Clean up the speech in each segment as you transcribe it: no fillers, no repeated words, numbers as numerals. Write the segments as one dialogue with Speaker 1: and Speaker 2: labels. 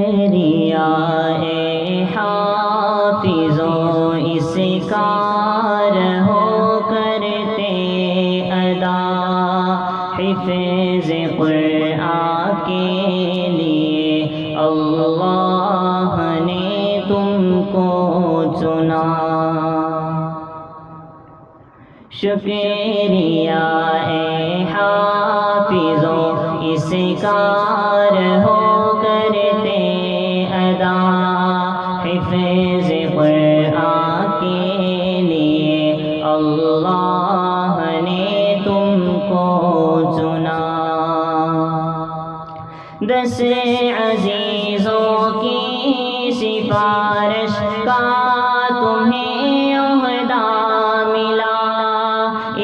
Speaker 1: شکریہ اے حافظو اس کار ہو کرتے ادا حفظ قرآن کے لیے اللہ نے تم کو چنا۔ شکریہ اے حافظو اس کار ہو کرتے ادا حفظ قرآن کے لیے اللہ نے تم کو چنا۔ 10 عزیزوں کی سفارش کا تمہیں عہدہ ملا،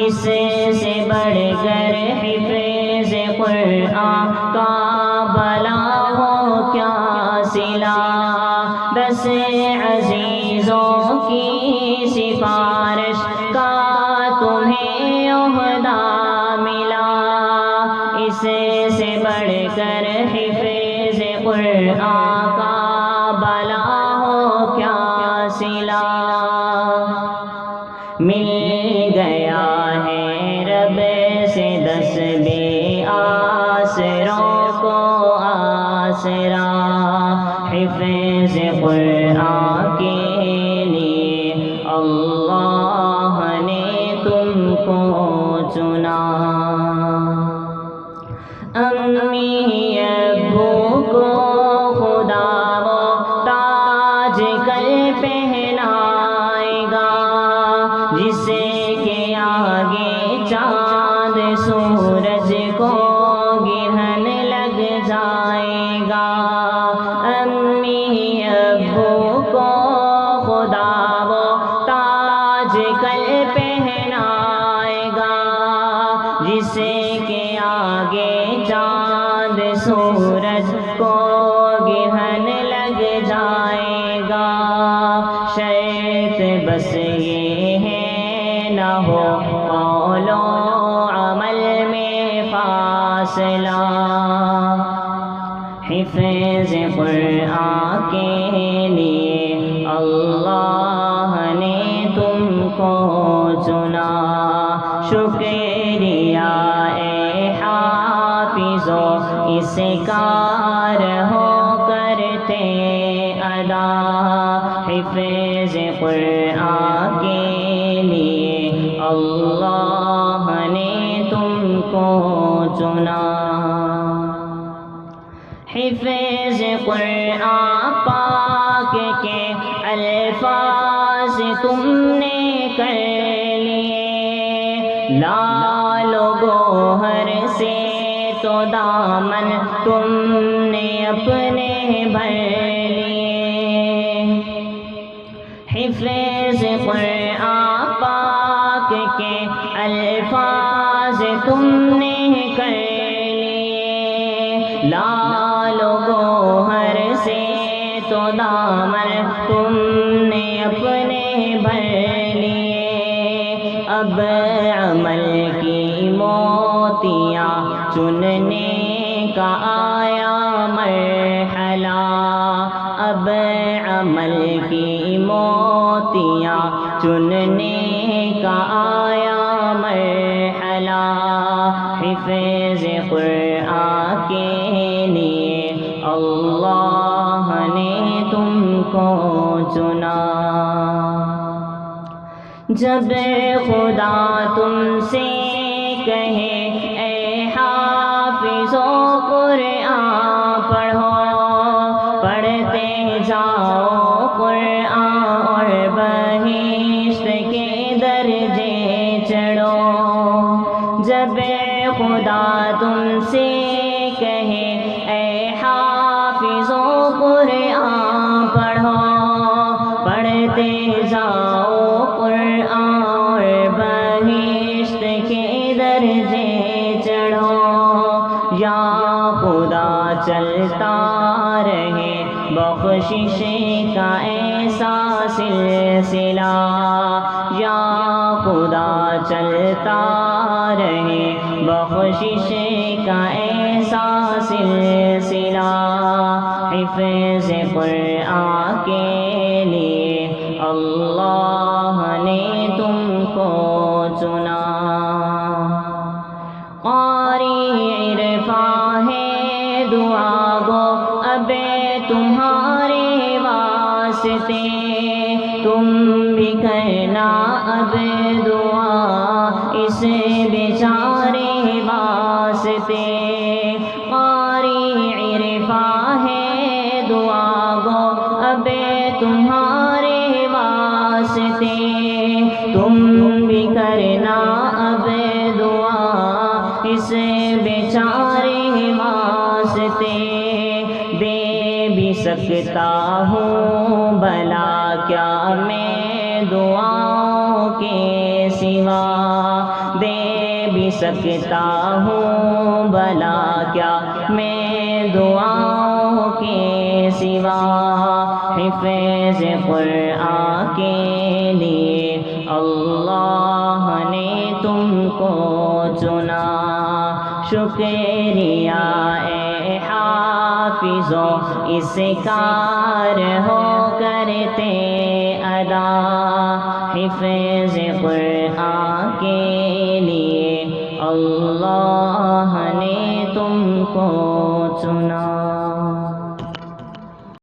Speaker 1: اس سے بڑھ کر حفظ قرآن کا بھلا ہو کیا صلہ۔ 10 عزیزوں کی سفارش کا تمہیں عہدہ ملا، اس سے بڑھ کر حفظ قرآن کا بھلا ہو کیا صلہ۔ مل گیا ہے رب سے 10 بے آسروں کو آسرا، حفظ قرآن کے لیے اللہ نے تم کو چنا۔ امی ابو کو خدا وہ تاج کل پہنائے گا، جس کے آگے چاند سورج کو گرہن لگ جائے گا۔ امی ابو کو خدا وہ تاج کل پہنائے گا، جس کے آگے چاند سورج کو گرہن لگ جائے گا۔ شرط بس یہ ہے نہ ہو قول و عمل میں فاصلہ، حفظ قرآن کے لیے اللہ نے تم کو چنا۔ شکریہ اے حافظو اس کار ہو کرتے ادا حفظ قرآن کے لیے اللہ نے تم کو چنا۔ حفظ قرآن پاک کے الفاظ تم نے کر لیے، لال و گوہر سے تو دامن تم نے اپنے بھر لیے۔ حفظ قرآن پاک کے الفاظ تم نے کر لیے، لال و گوہر سے تو دامن تم نے اپنے بھر لیے۔ اب عمل کی موتیاں چننے کا آیا مرحلہ، اب عمل کی موتیاں چننے کا آیا مرحلہ، حفظ قرآن کے لیے اللہ نے تم کو چنا۔ جب خدا تم سے کہے اے حافظو قرآن پڑھو، پڑھتے جاؤ قرآن اور بہشت کے درجے چڑھو۔ جب خدا تم سے کہے اے حافظو قرآن پڑھو، پڑھتے جاؤ قرآن اور بہشت کے درجے چڑھو۔ یا خدا چلتا رہے بخشش کا ایسا سلسلہ، یا خدا چلتا رہے بخشش کا ایسا سلسلہ، حفظ قرآن کے لیے اللہ نے تم کو چنا۔ قاری عرفاں ہے دعا گو اب تمہارے واسطے، تم بھی کرنا اب دعا اس بیچارے واسطے۔ قاری عرفاں ہے دعا گو اب تمہارے واسطے، تم بھی کرنا اب دعا اس بیچارے واسطے۔ دے بھی سکتا ہوں بھلا کیا میں دعاؤں کے سوا، دے بھی سکتا ہوں بھلا کیا میں دعاؤں کے سوا۔ حفظ قرآن کے لیے اللہ نے تم کو چنا۔ شکریہ اے حافظوں اس کار ہو کرتے ادا، حفظ قرآن کے لیے اللہ